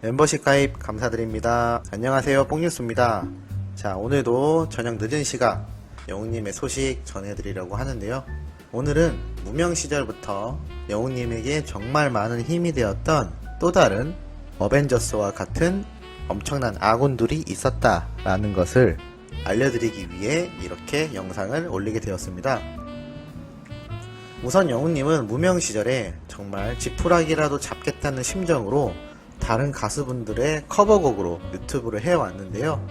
멤버십 가입 감사드립니다. 안녕하세요, 뽕뉴스입니다. 자, 오늘도 저녁 늦은 시각 영웅님의 소식 전해드리려고 하는데요. 오늘은 무명 시절부터 영웅님에게 정말 많은 힘이 되었던 또 다른 어벤져스와 같은 엄청난 아군들이 있었다라는 것을 알려드리기 위해 이렇게 영상을 올리게 되었습니다. 우선 영웅님은 무명 시절에 정말 지푸라기라도 잡겠다는 심정으로 다른 가수분들의 커버곡으로 유튜브를 해왔는데요.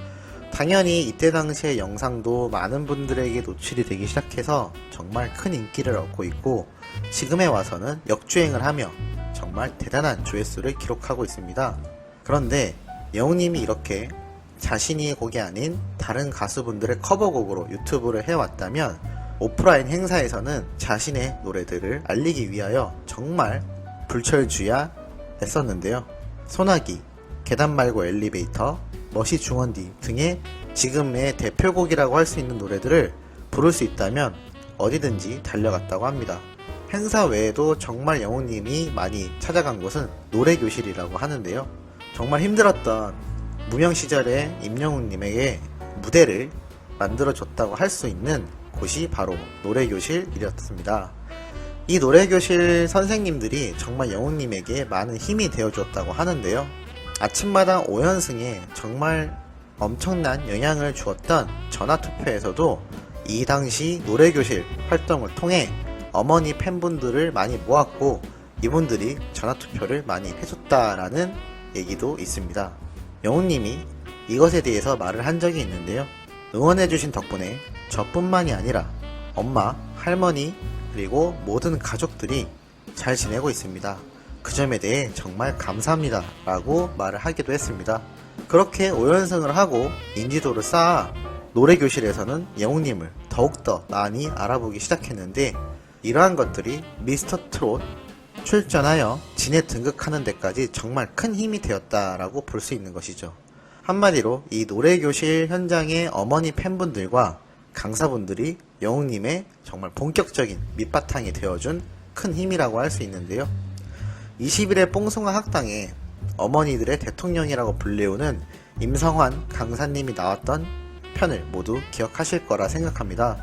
당연히 이때 당시의 영상도 많은 분들에게 노출이 되기 시작해서 정말 큰 인기를 얻고 있고, 지금에 와서는 역주행을 하며 정말 대단한 조회수를 기록하고 있습니다. 그런데 영웅님이 이렇게 자신이 곡이 아닌 다른 가수분들의 커버곡으로 유튜브를 해왔다면, 오프라인 행사에서는 자신의 노래들을 알리기 위하여 정말 불철주야 했었는데요. 소나기, 계단 말고 엘리베이터, 멋이 중원디 등의 지금의 대표곡이라고 할 수 있는 노래들을 부를 수 있다면 어디든지 달려갔다고 합니다. 행사 외에도 정말 영웅님이 많이 찾아간 곳은 노래교실이라고 하는데요. 정말 힘들었던 무명 시절의 임영웅님에게 무대를 만들어줬다고 할 수 있는 곳이 바로 노래교실이었습니다. 이 노래교실 선생님들이 정말 영웅님에게 많은 힘이 되어줬다고 하는데요. 아침마당 5연승에 정말 엄청난 영향을 주었던 전화투표에서도 이 당시 노래교실 활동을 통해 어머니 팬분들을 많이 모았고, 이분들이 전화투표를 많이 해줬다라는 얘기도 있습니다. 영웅님이 이것에 대해서 말을 한 적이 있는데요. 응원해주신 덕분에 저뿐만이 아니라 엄마, 할머니, 그리고 모든 가족들이 잘 지내고 있습니다. 그 점에 대해 정말 감사합니다 라고 말을 하기도 했습니다. 그렇게 5연승을 하고 인지도를 쌓아 노래교실에서는 영웅님을 더욱더 많이 알아보기 시작했는데, 이러한 것들이 미스터 트롯 출전하여 진에 등극하는 데까지 정말 큰 힘이 되었다라고 볼 수 있는 것이죠. 한마디로 이 노래교실 현장의 어머니 팬분들과 강사분들이 영웅님의 정말 본격적인 밑바탕이 되어준 큰 힘이라고 할 수 있는데요. 20일의 뽕숭아 학당에 어머니들의 대통령이라고 불리우는 임성환 강사님이 나왔던 편을 모두 기억하실 거라 생각합니다.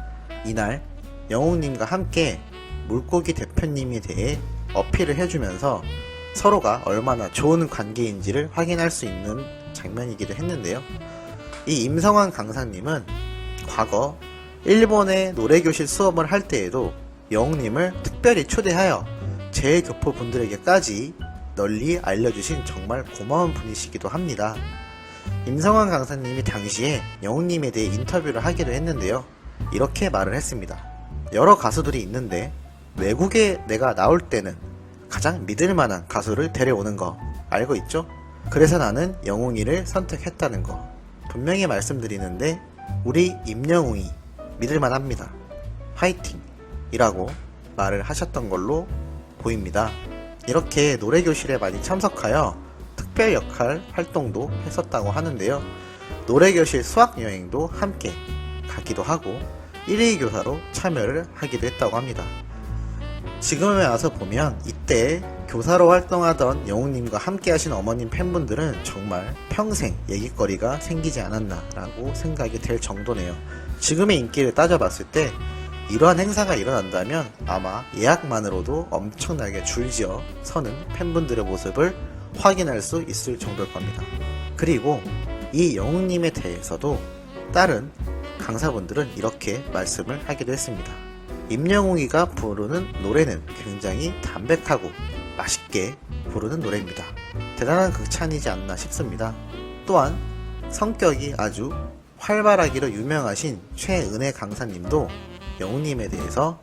이날 영웅님과 함께 물고기 대표님에 대해 어필을 해주면서 서로가 얼마나 좋은 관계인지를 확인할 수 있는 장면이기도 했는데요. 이 임성환 강사님은 과거 일본의 노래교실 수업을 할 때에도 영웅님을 특별히 초대하여 재교포 분들에게까지 널리 알려주신 정말 고마운 분이시기도 합니다. 임성환 강사님이 당시에 영웅님에 대해 인터뷰를 하기도 했는데요. 이렇게 말을 했습니다. 여러 가수들이 있는데 외국에 내가 나올 때는 가장 믿을만한 가수를 데려오는 거 알고 있죠? 그래서 나는 영웅이를 선택했다는 거 분명히 말씀드리는데, 우리 임영웅이 믿을만합니다. 화이팅! 이라고 말을 하셨던 걸로 보입니다. 이렇게 노래교실에 많이 참석하여 특별 역할 활동도 했었다고 하는데요. 노래교실 수학여행도 함께 가기도 하고 1위 교사로 참여를 하기도 했다고 합니다. 지금에 와서 보면 이때 교사로 활동하던 영웅님과 함께 하신 어머님 팬분들은 정말 평생 얘기거리가 생기지 않았나 라고 생각이 될 정도네요. 지금의 인기를 따져봤을 때 이러한 행사가 일어난다면 아마 예약만으로도 엄청나게 줄지어 서는 팬분들의 모습을 확인할 수 있을 정도일 겁니다. 그리고 이 영웅님에 대해서도 다른 강사분들은 이렇게 말씀을 하기도 했습니다. 임영웅이가 부르는 노래는 굉장히 담백하고 맛있게 부르는 노래입니다. 대단한 극찬이지 않나 싶습니다. 또한 성격이 아주 활발하기로 유명하신 최은혜 강사님도 영웅님에 대해서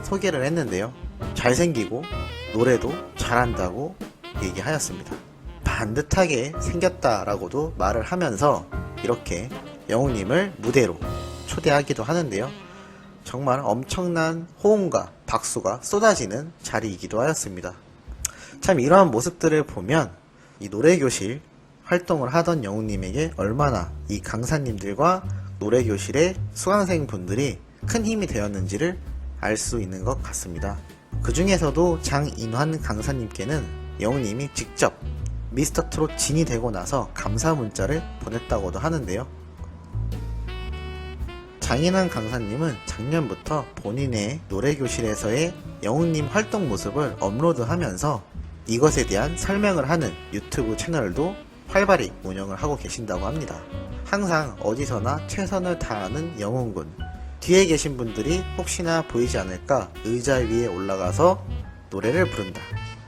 소개를 했는데요. 잘생기고 노래도 잘한다고 얘기하였습니다. 반듯하게 생겼다라고도 말을 하면서 이렇게 영웅님을 무대로 초대하기도 하는데요. 정말 엄청난 호응과 박수가 쏟아지는 자리이기도 하였습니다. 참 이러한 모습들을 보면 이 노래교실 활동을 하던 영웅님에게 얼마나 이 강사님들과 노래교실의 수강생 분들이 큰 힘이 되었는지를 알 수 있는 것 같습니다. 그 중에서도 장인환 강사님께는 영웅님이 직접 미스터 트롯 진이 되고 나서 감사 문자를 보냈다고도 하는데요. 장인환 강사님은 작년부터 본인의 노래교실에서의 영웅님 활동 모습을 업로드하면서 이것에 대한 설명을 하는 유튜브 채널도 활발히 운영을 하고 계신다고 합니다. 항상 어디서나 최선을 다하는 영웅군. 뒤에 계신 분들이 혹시나 보이지 않을까 의자 위에 올라가서 노래를 부른다.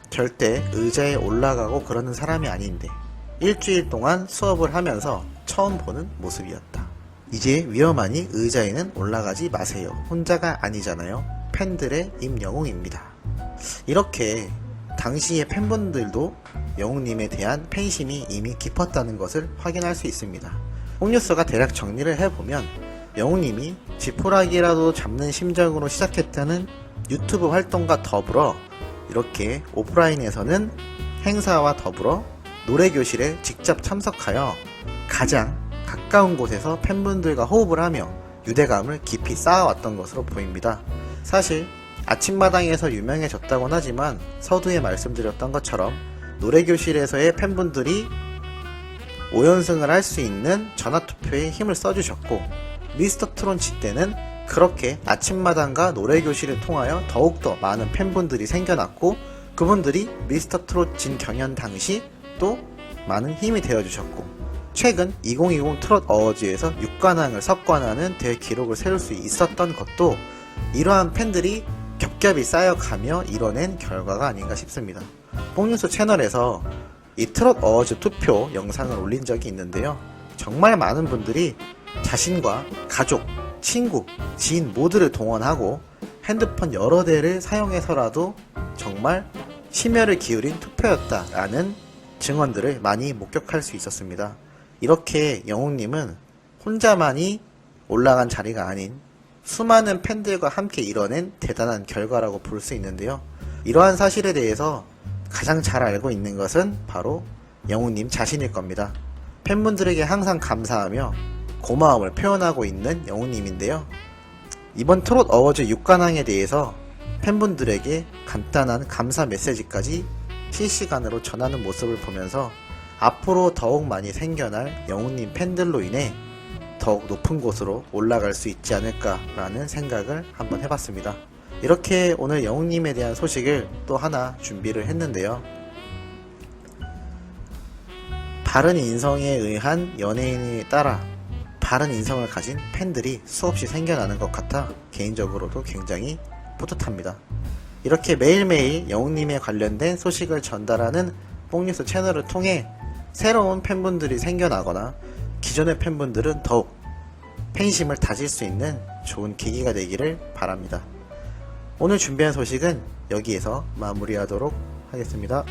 절대 의자에 올라가고 그러는 사람이 아닌데 일주일 동안 수업을 하면서 처음 보는 모습이었다. 이제 위험하니 의자에는 올라가지 마세요. 혼자가 아니잖아요. 팬들의 임영웅입니다. 이렇게 당시의 팬분들도 영웅님에 대한 팬심이 이미 깊었다는 것을 확인할 수 있습니다. 뽕뉴스가 대략 정리를 해보면 영웅님이 지푸라기라도 잡는 심정으로 시작했다는 유튜브 활동과 더불어 이렇게 오프라인에서는 행사와 더불어 노래교실에 직접 참석하여 가장 가까운 곳에서 팬분들과 호흡을 하며 유대감을 깊이 쌓아왔던 것으로 보입니다. 사실 아침마당에서 유명해졌다곤 하지만 서두에 말씀드렸던 것처럼 노래교실에서의 팬분들이 5연승을 할 수 있는 전화투표에 힘을 써주셨고 미스터 트롯 때는 그렇게 아침마당과 노래교실을 통하여 더욱더 많은 팬분들이 생겨났고 그분들이 미스터 트롯 진 경연 당시 또 많은 힘이 되어주셨고 최근 2020 트롯 어워즈에서 6관왕을 석관하는 대기록을 세울 수 있었던 것도 이러한 팬들이 겹겹이 쌓여가며 이뤄낸 결과가 아닌가 싶습니다. 뽕뉴스 채널에서 이 트롯 어워즈 투표 영상을 올린 적이 있는데요. 정말 많은 분들이 자신과 가족, 친구, 지인 모두를 동원하고 핸드폰 여러 대를 사용해서라도 정말 심혈을 기울인 투표였다라는 증언들을 많이 목격할 수 있었습니다. 이렇게 영웅님은 혼자만이 올라간 자리가 아닌 수많은 팬들과 함께 이뤄낸 대단한 결과라고 볼 수 있는데요. 이러한 사실에 대해서 가장 잘 알고 있는 것은 바로 영웅님 자신일 겁니다. 팬분들에게 항상 감사하며 고마움을 표현하고 있는 영웅님인데요. 이번 트롯 어워즈 6관왕에 대해서 팬분들에게 간단한 감사 메시지까지 실시간으로 전하는 모습을 보면서 앞으로 더욱 많이 생겨날 영웅님 팬들로 인해 더욱 높은 곳으로 올라갈 수 있지 않을까라는 생각을 한번 해봤습니다. 이렇게 오늘 영웅님에 대한 소식을 또 하나 준비를 했는데요. 바른 인성에 의한 연예인에 따라 바른 인성을 가진 팬들이 수없이 생겨나는 것 같아 개인적으로도 굉장히 뿌듯합니다. 이렇게 매일매일 영웅님에 관련된 소식을 전달하는 뽕뉴스 채널을 통해 새로운 팬분들이 생겨나거나 기존의 팬분들은 더욱 팬심을 다질 수 있는 좋은 계기가 되기를 바랍니다. 오늘 준비한 소식은 여기에서 마무리하도록 하겠습니다.